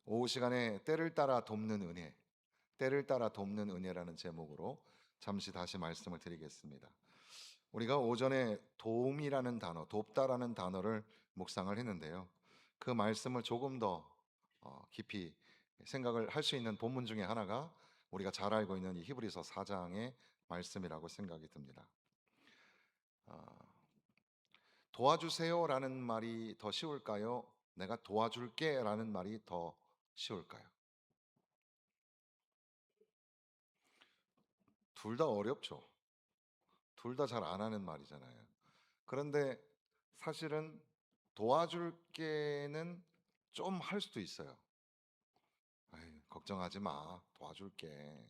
오후 시간에 때를 따라 돕는 은혜, 때를 따라 돕는 은혜라는 제목으로 잠시 다시 말씀을 드리겠습니다. 우리가 오전에 도움이라는 단어, 돕다라는 단어를 묵상을 했는데요. 그 말씀을 조금 더 깊이 생각을 할 수 있는 본문 중에 하나가 우리가 잘 알고 있는 이 히브리서 4장의 말씀이라고 생각이 듭니다. 어, 도와주세요라는 말이 더 쉬울까요? 내가 도와줄게라는 말이 더 쉬울까요? 둘 다 어렵죠. 둘 다 잘 안 하는 말이잖아요. 그런데 사실은 도와줄게는 좀 할 수도 있어요. 아이, 걱정하지 마. 도와줄게.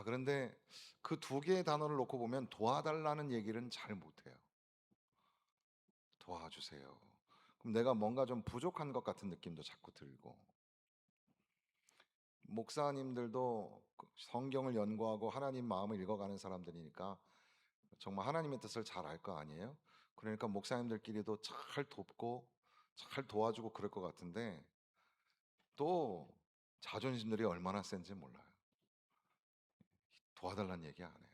그런데 그 두 개의 단어를 놓고 보면 도와달라는 얘기는 잘 못해요. 도와주세요. 그럼 내가 뭔가 좀 부족한 것 같은 느낌도 자꾸 들고, 목사님들도 성경을 연구하고 하나님 마음을 읽어가는 사람들이니까 정말 하나님의 뜻을 잘 알 거 아니에요? 그러니까 목사님들끼리도 잘 돕고 잘 도와주고 그럴 것 같은데, 또 자존심들이 얼마나 센지 몰라요. 도와달라는 얘기 안 해요.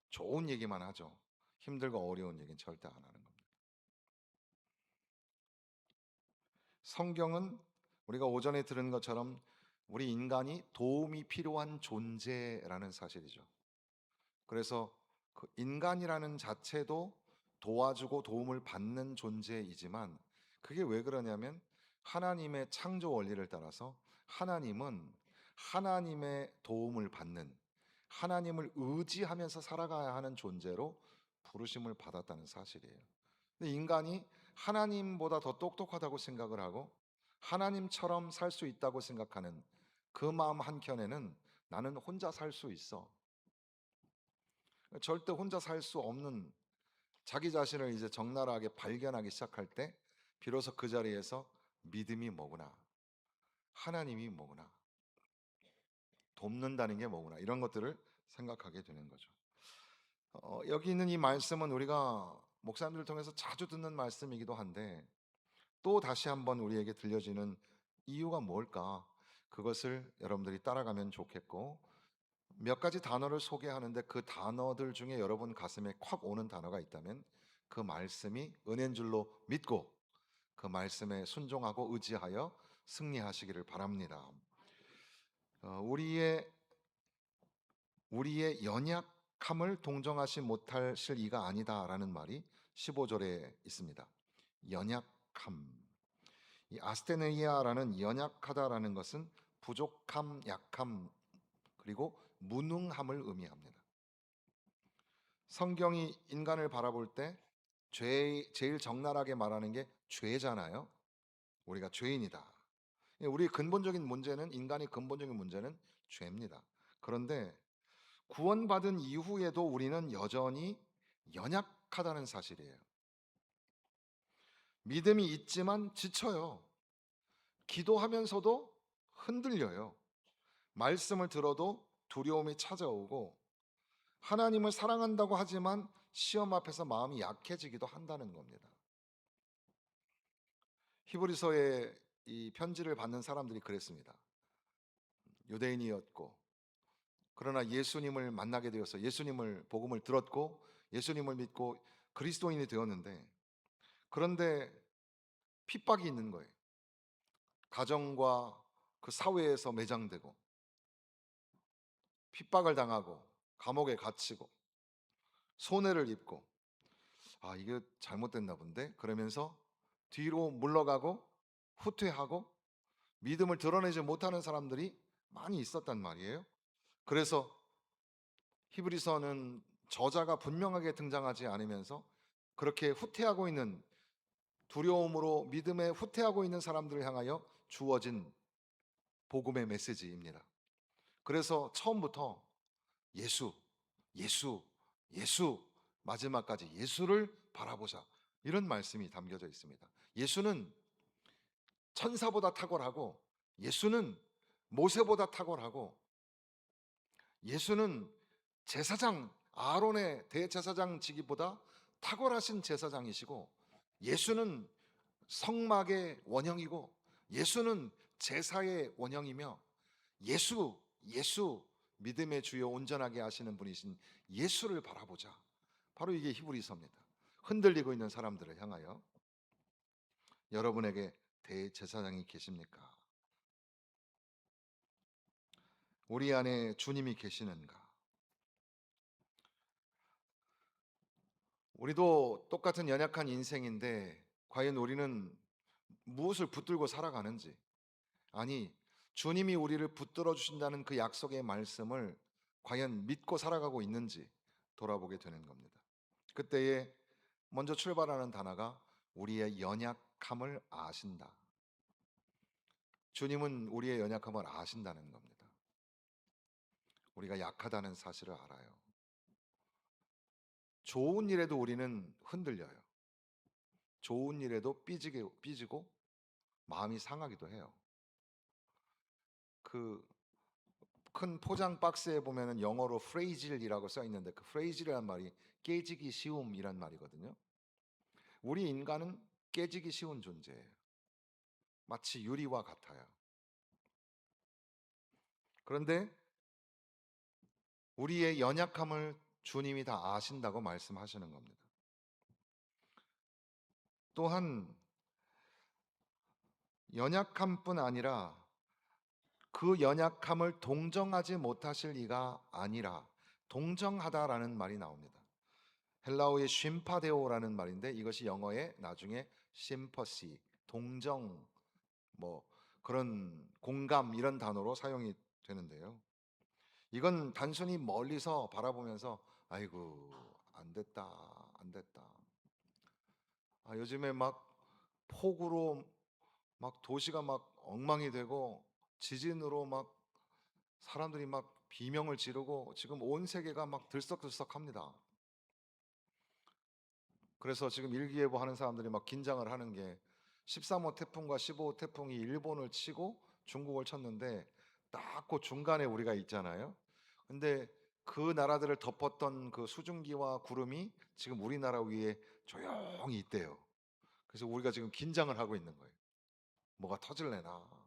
좋은 얘기만 하죠. 힘들고 어려운 얘기는 절대 안 하는 겁니다. 성경은 우리가 오전에 들은 것처럼 우리 인간이 도움이 필요한 존재라는 사실이죠. 그래서 그 인간이라는 자체도 도와주고 도움을 받는 존재이지만, 그게 왜 그러냐면 하나님의 창조 원리를 따라서 하나님은 하나님의 도움을 받는, 하나님을 의지하면서 살아가야 하는 존재로 부르심을 받았다는 사실이에요. 근데 인간이 하나님보다 더 똑똑하다고 생각을 하고 하나님처럼 살 수 있다고 생각하는 그 마음 한켠에는 나는 혼자 살 수 있어, 절대 혼자 살 수 없는 자기 자신을 이제 적나라하게 발견하기 시작할 때 비로소 그 자리에서 믿음이 뭐구나, 하나님이 뭐구나, 돕는다는 게 뭐구나, 이런 것들을 생각하게 되는 거죠. 여기 있는 이 말씀은 우리가 목사님들을 통해서 자주 듣는 말씀이기도 한데, 또 다시 한번 우리에게 들려지는 이유가 뭘까? 그것을 여러분들이 따라가면 좋겠고, 몇 가지 단어를 소개하는데 그 단어들 중에 여러분 가슴에 콱 오는 단어가 있다면 그 말씀이 은혜인 줄로 믿고 그 말씀에 순종하고 의지하여 승리하시기를 바랍니다. 어, 우리의 우리의 연약함을 동정하지 못하실 이가 아니다라는 말이 15절에 있습니다. 연약함. 이 아스테네이아라는 연약하다라는 것은 부족함, 약함, 그리고 무능함을 의미합니다. 성경이 인간을 바라볼 때 제일 적나라하게 말하는 게 죄잖아요. 우리가 죄인이다. 우리 근본적인 문제는, 인간의 근본적인 문제는 죄입니다. 그런데 구원받은 이후에도 우리는 여전히 연약하다는 사실이에요. 믿음이 있지만 지쳐요. 기도하면서도 흔들려요. 말씀을 들어도 두려움이 찾아오고, 하나님을 사랑한다고 하지만 시험 앞에서 마음이 약해지기도 한다는 겁니다. 히브리서의 이 편지를 받는 사람들이 그랬습니다. 유대인이었고, 그러나 예수님을 만나게 되어서 예수님을 복음을 들었고 예수님을 믿고 그리스도인이 되었는데, 그런데 핍박이 있는 거예요. 가정과 그 사회에서 매장되고 핍박을 당하고 감옥에 갇히고 손해를 입고, 이게 잘못됐나 본데 그러면서 뒤로 물러가고 후퇴하고 믿음을 드러내지 못하는 사람들이 많이 있었단 말이에요. 그래서 히브리서는 저자가 분명하게 등장하지 않으면서 그렇게 후퇴하고 있는, 두려움으로 믿음에 후퇴하고 있는 사람들을 향하여 주어진 복음의 메시지입니다. 그래서 처음부터 예수, 예수, 예수, 마지막까지 예수를 바라보자, 이런 말씀이 담겨져 있습니다. 예수는 천사보다 탁월하고, 예수는 모세보다 탁월하고, 예수는 제사장 아론의 대제사장직보다 탁월하신 제사장이시고, 예수는 성막의 원형이고 예수는 제사의 원형이며 예수 믿음의 주여 온전하게 하시는 분이신 예수를 바라보자. 바로 이게 히브리서입니다. 흔들리고 있는 사람들을 향하여 여러분에게 대제사장이 계십니까? 우리 안에 주님이 계시는가? 우리도 똑같은 연약한 인생인데 과연 우리는 무엇을 붙들고 살아가는지, 아니 주님이 우리를 붙들어 주신다는 그 약속의 말씀을 과연 믿고 살아가고 있는지 돌아보게 되는 겁니다. 그때에 먼저 출발하는 단어가 우리의 연약함을 아신다. 주님은 우리의 연약함을 아신다는 겁니다. 우리가 약하다는 사실을 알아요. 좋은 일에도 우리는 흔들려요. 좋은 일에도 삐지고 마음이 상하기도 해요. 그 큰 포장 박스에 보면은 영어로 프레이질이라고 써 있는데 그 프레이질이란 말이 깨지기 쉬움이란 말이거든요. 우리 인간은 깨지기 쉬운 존재예요. 마치 유리와 같아요. 그런데 우리의 연약함을 주님이 다 아신다고 말씀하시는 겁니다. 또한 연약함뿐 아니라 그 연약함을 동정하지 못하실 이가 아니라 동정하다라는 말이 나옵니다. 헬라어의 쉼파데오라는 말인데 이것이 영어에 나중에 심퍼시, 동정, 뭐 그런 공감 이런 단어로 사용이 되는데요. 이건 단순히 멀리서 바라보면서 아이고 안 됐다 안 됐다. 요즘에 막 폭우로 막 도시가 막 엉망이 되고 지진으로 막 사람들이 막 비명을 지르고 지금 온 세계가 막 들썩들썩합니다. 그래서 지금 일기예보 하는 사람들이 막 긴장을 하는 게 13호 태풍과 15호 태풍이 일본을 치고 중국을 쳤는데 딱 그 중간에 우리가 있잖아요. 근데 그 나라들을 덮었던 그 수증기와 구름이 지금 우리나라 위에 조용히 있대요. 그래서 우리가 지금 긴장을 하고 있는 거예요. 뭐가 터질래나.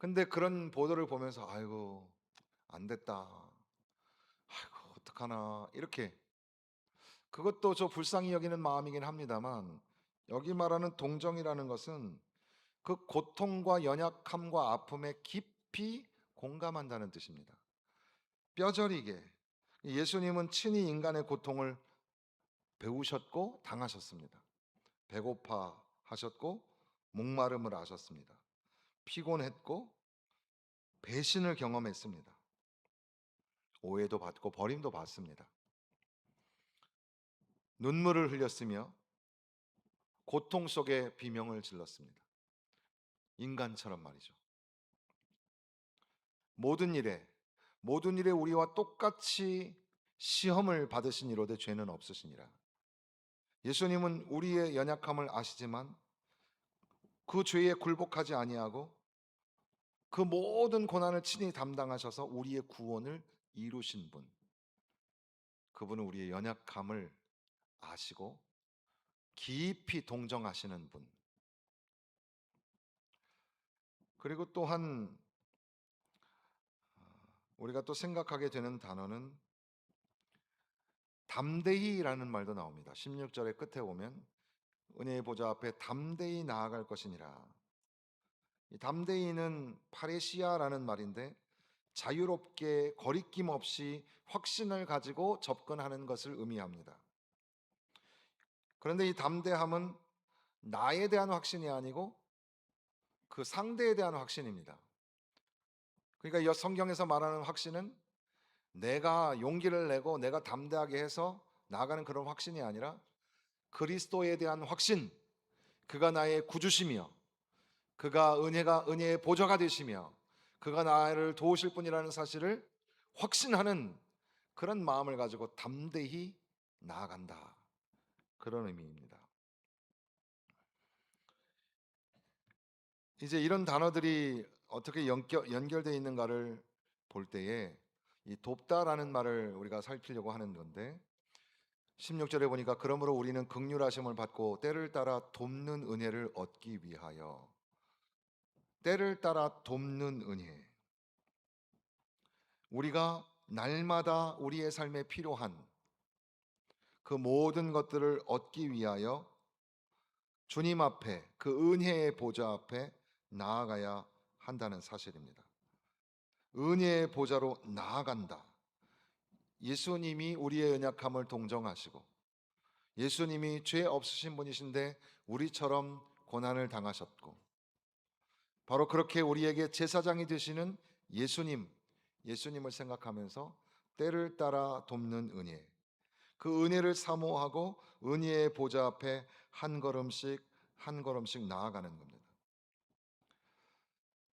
근데 그런 보도를 보면서 아이고 안 됐다. 아이고 어떡하나 이렇게 그것도 저 불쌍히 여기는 마음이긴 합니다만 여기 말하는 동정이라는 것은 그 고통과 연약함과 아픔에 깊이 공감한다는 뜻입니다. 뼈저리게 예수님은 친히 인간의 고통을 배우셨고 당하셨습니다. 배고파 하셨고 목마름을 아셨습니다. 피곤했고 배신을 경험했습니다. 오해도 받고 버림도 받습니다. 눈물을 흘렸으며 고통 속에 비명을 질렀습니다. 인간처럼 말이죠. 모든 일에 우리와 똑같이 시험을 받으신 이로되 죄는 없으시니라. 예수님은 우리의 연약함을 아시지만 그 죄에 굴복하지 아니하고 그 모든 고난을 친히 담당하셔서 우리의 구원을 이루신 분. 그분은 우리의 연약함을 아시고 깊이 동정하시는 분. 그리고 또한 우리가 또 생각하게 되는 단어는 담대히라는 말도 나옵니다. 16절의 끝에 보면 은혜의 보좌 앞에 담대히 나아갈 것이니라. 이 담대히는 파레시아라는 말인데 자유롭게 거리낌 없이 확신을 가지고 접근하는 것을 의미합니다. 그런데 이 담대함은 나에 대한 확신이 아니고 그 상대에 대한 확신입니다. 그러니까 이 성경에서 말하는 확신은 내가 용기를 내고 내가 담대하게 해서 나아가는 그런 확신이 아니라 그리스도에 대한 확신, 그가 나의 구주시며 그가 은혜의 보좌가 되시며 그가 나를 도우실 분이라는 사실을 확신하는 그런 마음을 가지고 담대히 나아간다. 그런 의미입니다. 이제 이런 단어들이 어떻게 연결되어 있는가를 볼 때에 이 돕다라는 말을 우리가 살피려고 하는 건데 16절에 보니까 그러므로 우리는 긍휼하심을 받고 때를 따라 돕는 은혜를 얻기 위하여. 때를 따라 돕는 은혜. 우리가 날마다 우리의 삶에 필요한 그 모든 것들을 얻기 위하여 주님 앞에, 그 은혜의 보좌 앞에 나아가야 한다는 사실입니다. 은혜의 보좌로 나아간다. 예수님이 우리의 연약함을 동정하시고, 예수님이 죄 없으신 분이신데 우리처럼 고난을 당하셨고, 바로 그렇게 우리에게 제사장이 되시는 예수님을 생각하면서 때를 따라 돕는 은혜, 그 은혜를 사모하고 은혜의 보좌 앞에 한 걸음씩 한 걸음씩 나아가는 겁니다.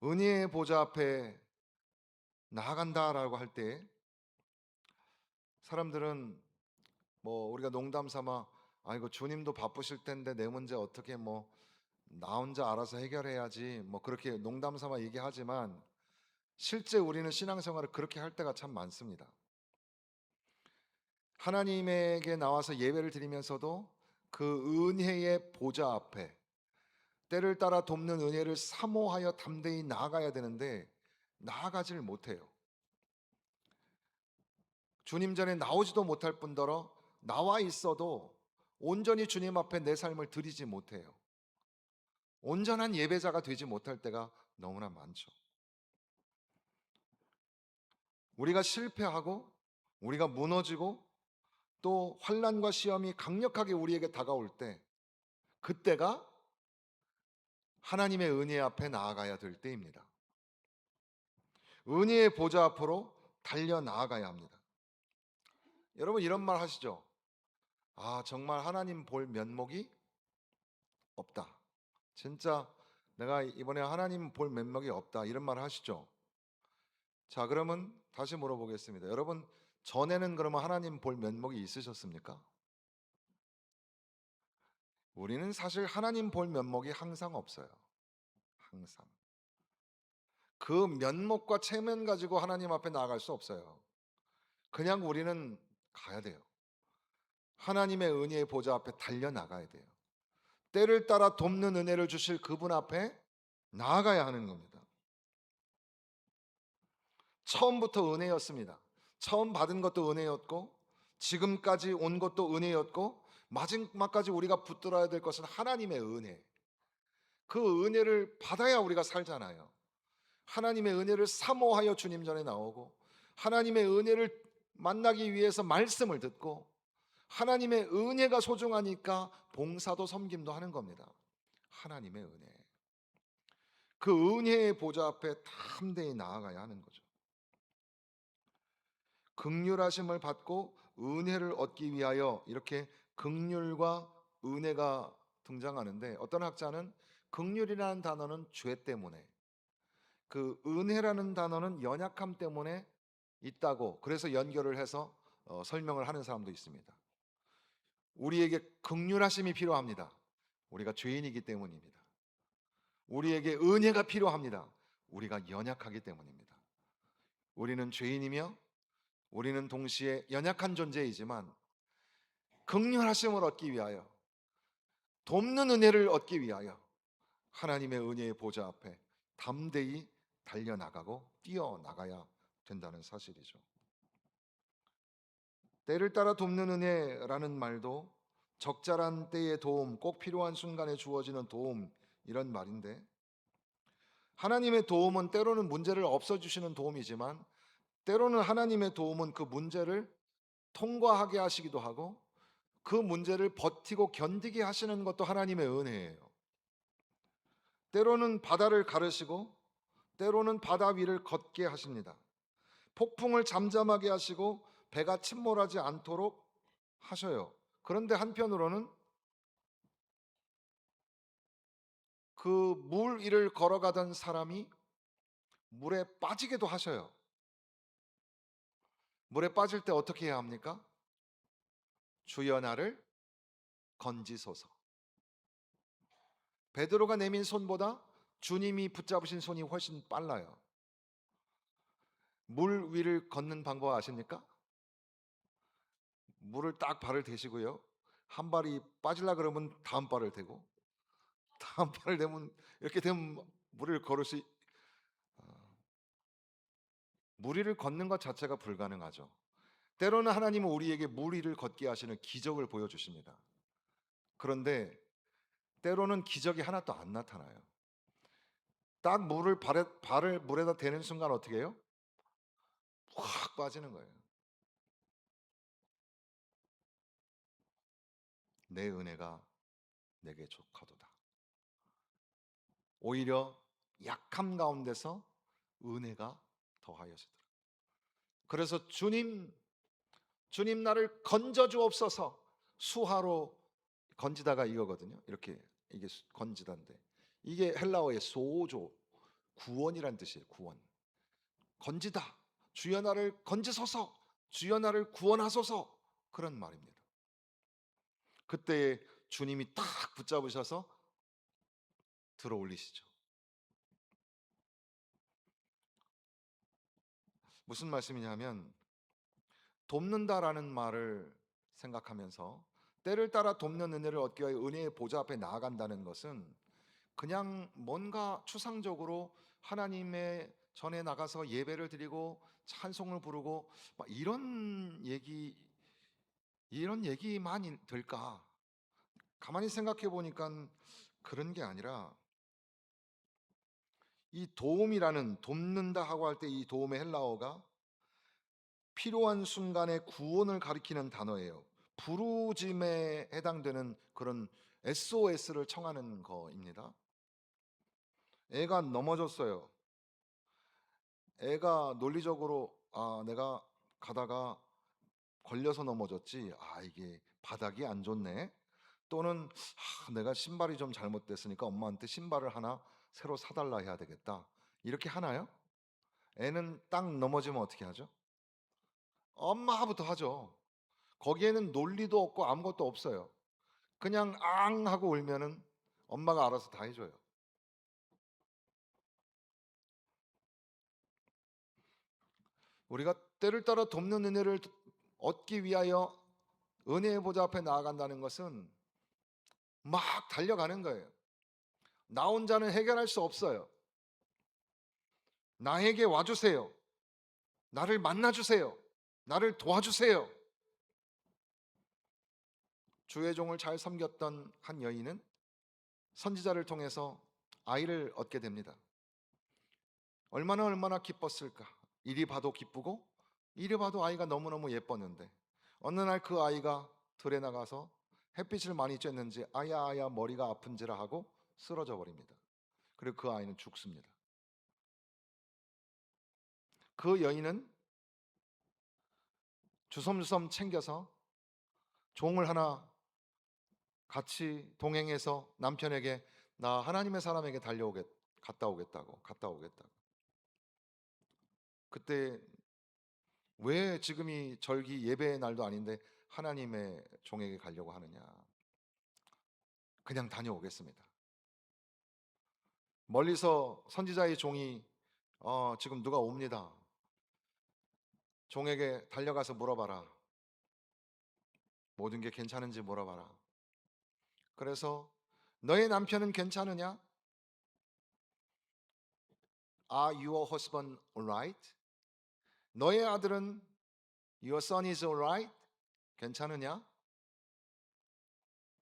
은혜의 보좌 앞에 나아간다라고 할 때 사람들은 우리가 농담 삼아 아이고 주님도 바쁘실 텐데 내 문제 어떻게 나 혼자 알아서 해결해야지 그렇게 농담 삼아 얘기하지만 실제 우리는 신앙생활을 그렇게 할 때가 참 많습니다. 하나님에게 나와서 예배를 드리면서도 그 은혜의 보좌 앞에 때를 따라 돕는 은혜를 사모하여 담대히 나아가야 되는데 나아가지를 못해요. 주님 전에 나오지도 못할 뿐더러 나와 있어도 온전히 주님 앞에 내 삶을 드리지 못해요. 온전한 예배자가 되지 못할 때가 너무나 많죠. 우리가 실패하고 우리가 무너지고 또 환난과 시험이 강력하게 우리에게 다가올 때, 그때가 하나님의 은혜 앞에 나아가야 될 때입니다. 은혜의 보좌 앞으로 달려 나아가야 합니다. 여러분 이런 말 하시죠? 정말 하나님 볼 면목이 없다. 진짜 내가 이번에 하나님 볼 면목이 없다. 이런 말 하시죠? 자, 그러면 다시 물어보겠습니다. 여러분 전에는 그러면 하나님 볼 면목이 있으셨습니까? 우리는 사실 하나님 볼 면목이 항상 없어요. 항상. 그 면목과 체면 가지고 하나님 앞에 나아갈 수 없어요. 그냥 우리는 가야 돼요. 하나님의 은혜의 보좌 앞에 달려나가야 돼요. 때를 따라 돕는 은혜를 주실 그분 앞에 나아가야 하는 겁니다. 처음부터 은혜였습니다. 처음 받은 것도 은혜였고 지금까지 온 것도 은혜였고 마지막까지 우리가 붙들어야 될 것은 하나님의 은혜. 그 은혜를 받아야 우리가 살잖아요. 하나님의 은혜를 사모하여 주님 전에 나오고 하나님의 은혜를 만나기 위해서 말씀을 듣고 하나님의 은혜가 소중하니까 봉사도 섬김도 하는 겁니다. 하나님의 은혜. 그 은혜의 보좌 앞에 담대히 나아가야 하는 거죠. 긍휼하심을 받고 은혜를 얻기 위하여, 이렇게 긍휼과 은혜가 등장하는데 어떤 학자는 긍휼이라는 단어는 죄 때문에, 그 은혜라는 단어는 연약함 때문에 있다고 그래서 연결을 해서 설명을 하는 사람도 있습니다. 우리에게 긍휼하심이 필요합니다. 우리가 죄인이기 때문입니다. 우리에게 은혜가 필요합니다. 우리가 연약하기 때문입니다. 우리는 죄인이며 우리는 동시에 연약한 존재이지만 긍휼하심을 얻기 위하여, 돕는 은혜를 얻기 위하여 하나님의 은혜의 보좌 앞에 담대히 달려나가고 뛰어나가야 된다는 사실이죠. 때를 따라 돕는 은혜라는 말도 적절한 때의 도움, 꼭 필요한 순간에 주어지는 도움, 이런 말인데, 하나님의 도움은 때로는 문제를 없애주시는 도움이지만 때로는 하나님의 도움은 그 문제를 통과하게 하시기도 하고 그 문제를 버티고 견디게 하시는 것도 하나님의 은혜예요. 때로는 바다를 가르시고 때로는 바다 위를 걷게 하십니다. 폭풍을 잠잠하게 하시고 배가 침몰하지 않도록 하셔요. 그런데 한편으로는 그 물 위를 걸어가던 사람이 물에 빠지게도 하셔요. 물에 빠질 때 어떻게 해야 합니까? 주여 나를 건지소서. 베드로가 내민 손보다 주님이 붙잡으신 손이 훨씬 빨라요. 물 위를 걷는 방법 아십니까? 물을 딱 발을 대시고요. 한 발이 빠지려 그러면 다음 발을 대고, 다음 발을 대면, 이렇게 되면 무리를 걸으시 무리를 걷는 것 자체가 불가능하죠. 때로는 하나님은 우리에게 무리를 걷게 하시는 기적을 보여주십니다. 그런데 때로는 기적이 하나도 안 나타나요. 딱 발을 물에다 대는 순간 어떻게 해요? 확 빠지는 거예요. 내 은혜가 내게 족하도다. 오히려 약함 가운데서 은혜가 더하여지더라. 그래서 주님 나를 건져 주옵소서. 수하로 건지다가 이거거든요. 이렇게 이게 건지다인데, 이게 헬라어의 소조, 구원이란 뜻이에요. 구원. 건지다. 주여 나를 건지소서. 주여 나를 구원하소서. 그런 말입니다. 그때 주님이 딱 붙잡으셔서 들어 올리시죠. 무슨 말씀이냐면, 돕는다라는 말을 생각하면서 때를 따라 돕는 은혜를 얻기 위해 은혜의 보좌 앞에 나아간다는 것은 그냥 뭔가 추상적으로 하나님의 전에 나가서 예배를 드리고 찬송을 부르고 막 이런 얘기만 될까? 가만히 생각해 보니까 그런 게 아니라, 이 도움이라는, 돕는다 하고 할 때 이 도움의 헬라어가 필요한 순간에 구원을 가리키는 단어예요. 부르짐에 해당되는 그런 SOS를 청하는 거입니다. 애가 넘어졌어요. 애가 논리적으로, 내가 가다가 걸려서 넘어졌지, 이게 바닥이 안 좋네, 또는 내가 신발이 좀 잘못됐으니까 엄마한테 신발을 하나 새로 사달라 해야 되겠다, 이렇게 하나요? 애는 딱 넘어지면 어떻게 하죠? 엄마부터 하죠. 거기에는 논리도 없고 아무것도 없어요. 그냥 앙 하고 울면은 엄마가 알아서 다 해줘요. 우리가 때를 따라 돕는 은혜를 얻기 위하여 은혜의 보좌 앞에 나아간다는 것은 막 달려가는 거예요. 나 혼자는 해결할 수 없어요. 나에게 와주세요. 나를 만나주세요. 나를 도와주세요. 주의 종을 잘 섬겼던 한 여인은 선지자를 통해서 아이를 얻게 됩니다. 얼마나 기뻤을까. 이리 봐도 기쁘고 이리 봐도 아이가 너무너무 예뻤는데, 어느 날 그 아이가 들에 나가서 햇빛을 많이 쬐는지 아야 머리가 아픈지라 하고 쓰러져 버립니다. 그리고 그 아이는 죽습니다. 그 여인은 주섬주섬 챙겨서 종을 하나 같이 동행해서 남편에게, 나 하나님의 사람에게 갔다 오겠다고. 그때, 왜 지금이 절기 예배의 날도 아닌데 하나님의 종에게 가려고 하느냐. 그냥 다녀오겠습니다. 멀리서 선지자의 종이, 지금 누가 옵니다. 종에게 달려가서 물어봐라. 모든 게 괜찮은지 물어봐라. 그래서, 너의 남편은 괜찮으냐? Are your husband alright? 너의 아들은, your son is alright? 괜찮으냐?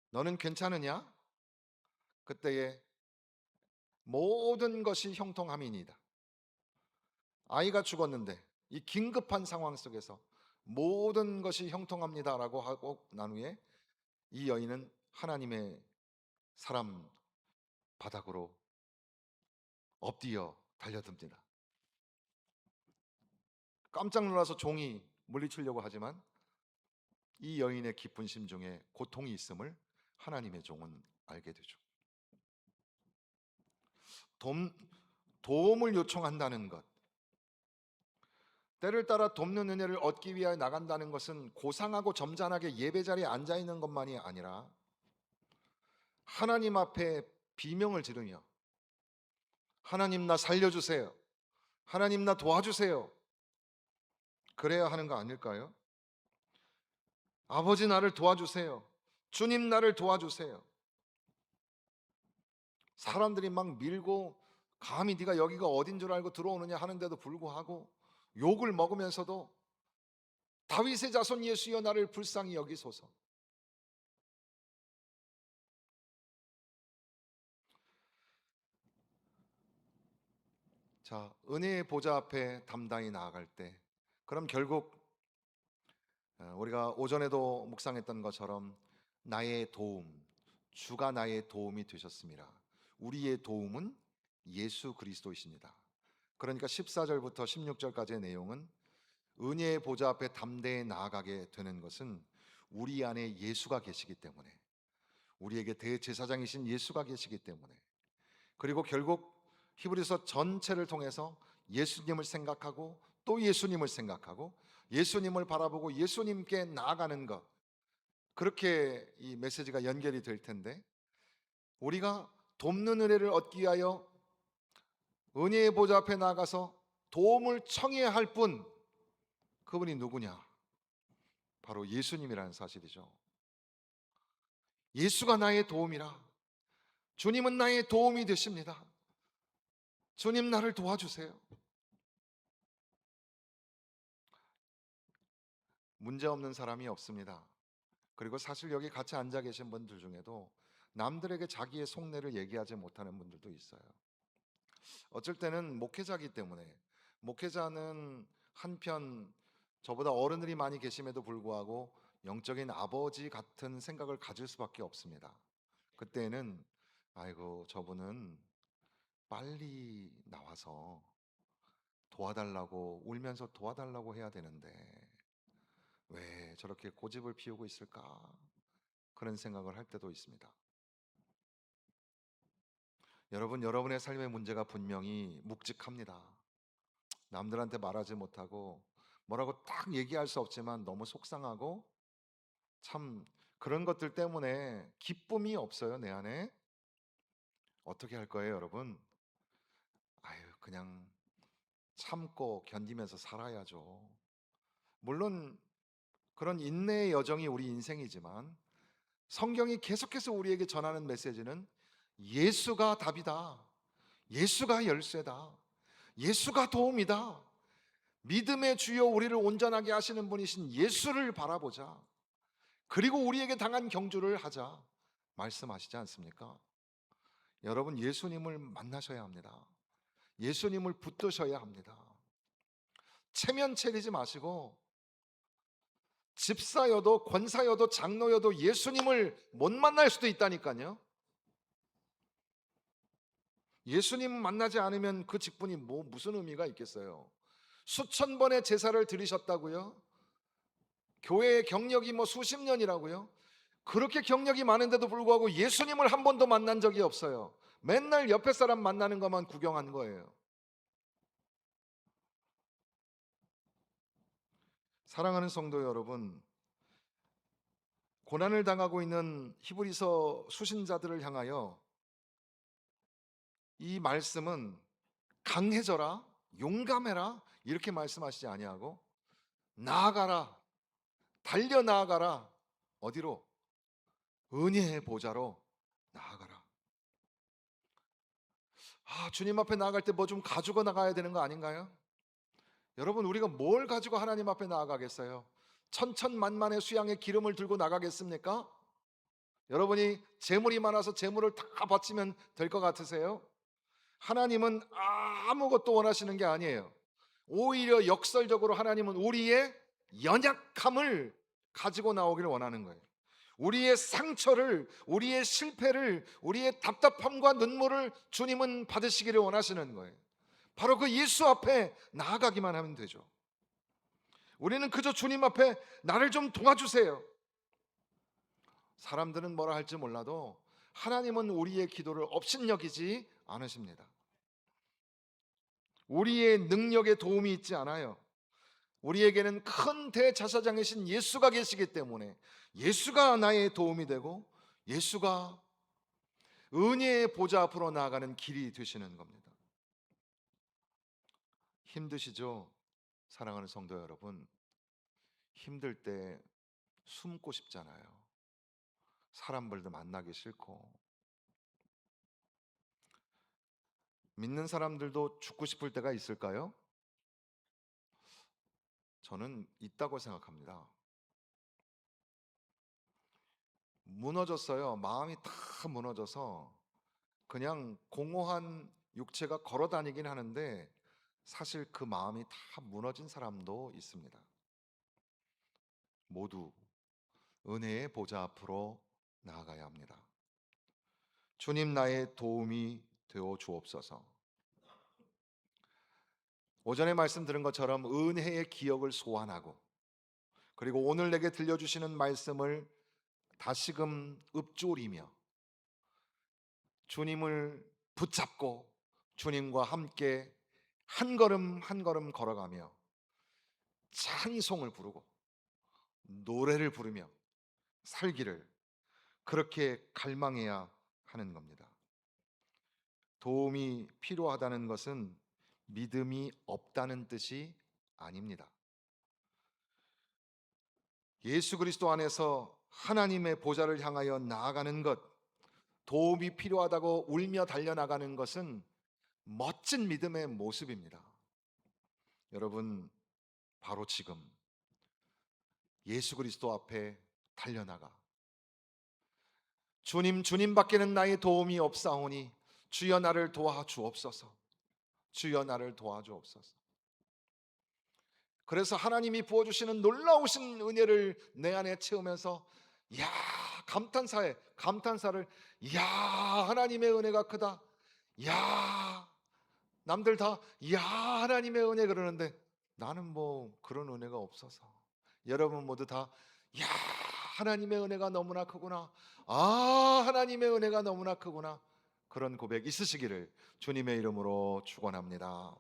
너는 괜찮으냐? 그때에 모든 것이 형통함이니이다. 아이가 죽었는데 이 긴급한 상황 속에서 모든 것이 형통합니다라고 하고 난 후에 이 여인은 하나님의 사람 바닥으로 엎드려 달려듭니다. 깜짝 놀라서 종이 물리치려고 하지만 이 여인의 깊은 심중에 고통이 있음을 하나님의 종은 알게 되죠. 도움을 요청한다는 것, 때를 따라 돕는 은혜를 얻기 위하여 나간다는 것은 고상하고 점잖하게 예배 자리에 앉아 있는 것만이 아니라 하나님 앞에 비명을 지르며, 하나님 나 살려주세요, 하나님 나 도와주세요, 그래야 하는 거 아닐까요? 아버지 나를 도와주세요. 주님 나를 도와주세요. 사람들이 막 밀고 감히 네가 여기가 어딘 줄 알고 들어오느냐 하는데도 불구하고 욕을 먹으면서도 다윗의 자손 예수여 나를 불쌍히 여기소서. 자, 은혜의 보좌 앞에 담당히 나아갈 때, 그럼 결국 우리가 오전에도 묵상했던 것처럼 나의 도움, 주가 나의 도움이 되셨습니다. 우리의 도움은 예수 그리스도이십니다. 그러니까 14절부터 16절까지의 내용은 은혜의 보좌 앞에 담대히 나아가게 되는 것은 우리 안에 예수가 계시기 때문에, 우리에게 대제사장이신 예수가 계시기 때문에, 그리고 결국 히브리서 전체를 통해서 예수님을 생각하고 또 예수님을 생각하고 예수님을 바라보고 예수님께 나아가는 것, 그렇게 이 메시지가 연결이 될 텐데, 우리가 돕는 은혜를 얻기 위하여 은혜의 보좌 앞에 나가서 도움을 청해야 할 분, 그분이 누구냐? 바로 예수님이라는 사실이죠. 예수가 나의 도움이라. 주님은 나의 도움이 되십니다. 주님 나를 도와주세요. 문제 없는 사람이 없습니다. 그리고 사실 여기 같이 앉아 계신 분들 중에도 남들에게 자기의 속내를 얘기하지 못하는 분들도 있어요. 어쩔 때는 목회자이기 때문에, 목회자는 한편 저보다 어른들이 많이 계심에도 불구하고 영적인 아버지 같은 생각을 가질 수밖에 없습니다. 그때는 아이고 저분은 빨리 나와서 도와달라고, 울면서 도와달라고 해야 되는데 왜 저렇게 고집을 피우고 있을까, 그런 생각을 할 때도 있습니다. 여러분, 여러분의 삶의 문제가 분명히 묵직합니다. 남들한테 말하지 못하고 뭐라고 딱 얘기할 수 없지만 너무 속상하고, 참 그런 것들 때문에 기쁨이 없어요, 내 안에. 어떻게 할 거예요, 여러분? 아유, 그냥 참고 견디면서 살아야죠. 물론 그런 인내의 여정이 우리 인생이지만 성경이 계속해서 우리에게 전하는 메시지는 예수가 답이다. 예수가 열쇠다. 예수가 도움이다. 믿음의 주여 우리를 온전하게 하시는 분이신 예수를 바라보자. 그리고 우리에게 당한 경주를 하자. 말씀하시지 않습니까? 여러분, 예수님을 만나셔야 합니다. 예수님을 붙드셔야 합니다. 체면 차리지 마시고, 집사여도 권사여도 장로여도 예수님을 못 만날 수도 있다니까요. 예수님 만나지 않으면 그 직분이 무슨 의미가 있겠어요? 수천 번의 제사를 드리셨다고요? 교회의 경력이 수십 년이라고요? 그렇게 경력이 많은데도 불구하고 예수님을 한 번도 만난 적이 없어요. 맨날 옆에 사람 만나는 것만 구경한 거예요. 사랑하는 성도 여러분, 고난을 당하고 있는 히브리서 수신자들을 향하여 이 말씀은 강해져라, 용감해라 이렇게 말씀하시지 아니하고 나아가라, 달려 나아가라. 어디로? 은혜의 보좌로 나아가라. 주님 앞에 나아갈 때 뭐 좀 가지고 나가야 되는 거 아닌가요? 여러분, 우리가 뭘 가지고 하나님 앞에 나아가겠어요? 천천만만의 수양의 기름을 들고 나가겠습니까? 여러분이 재물이 많아서 재물을 다 바치면 될 것 같으세요? 하나님은 아무것도 원하시는 게 아니에요. 오히려 역설적으로 하나님은 우리의 연약함을 가지고 나오기를 원하는 거예요. 우리의 상처를, 우리의 실패를, 우리의 답답함과 눈물을 주님은 받으시기를 원하시는 거예요. 바로 그 예수 앞에 나아가기만 하면 되죠. 우리는 그저 주님 앞에 나를 좀 도와주세요. 사람들은 뭐라 할지 몰라도 하나님은 우리의 기도를 업신여기지 않으십니다. 우리의 능력에 도움이 있지 않아요. 우리에게는 큰 대제사장이신 예수가 계시기 때문에 예수가 나의 도움이 되고 예수가 은혜의 보좌 앞으로 나아가는 길이 되시는 겁니다. 힘드시죠? 사랑하는 성도 여러분, 힘들 때 숨고 싶잖아요. 사람들도 만나기 싫고. 믿는 사람들도 죽고 싶을 때가 있을까요? 저는 있다고 생각합니다. 무너졌어요. 마음이 다 무너져서 그냥 공허한 육체가 걸어 다니긴 하는데 사실 그 마음이 다 무너진 사람도 있습니다. 모두 은혜의 보좌 앞으로 나아가야 합니다. 주님, 나의 도움이 되어 주옵소서. 오전에 말씀 들은 것처럼 은혜의 기억을 소환하고, 그리고 오늘 내게 들려주시는 말씀을 다시금 읊조리며 주님을 붙잡고 주님과 함께 한 걸음 한 걸음 걸어가며 찬송을 부르고 노래를 부르며 살기를, 그렇게 갈망해야 하는 겁니다. 도움이 필요하다는 것은 믿음이 없다는 뜻이 아닙니다. 예수 그리스도 안에서 하나님의 보좌를 향하여 나아가는 것, 도움이 필요하다고 울며 달려나가는 것은 멋진 믿음의 모습입니다. 여러분, 바로 지금 예수 그리스도 앞에 달려나가 주님, 주님밖에는 나의 도움이 없사오니 주여 나를 도와주옵소서. 주여 나를 도와주옵소서. 그래서 하나님이 부어주시는 놀라우신 은혜를 내 안에 채우면서 야, 감탄사를, 야, 하나님의 은혜가 크다. 야, 남들 다 야, 하나님의 은혜 그러는데 나는 뭐 그런 은혜가 없어서. 여러분 모두 다 야, 하나님의 은혜가 너무나 크구나. 아, 하나님의 은혜가 너무나 크구나. 그런 고백 있으시기를 주님의 이름으로 축원합니다.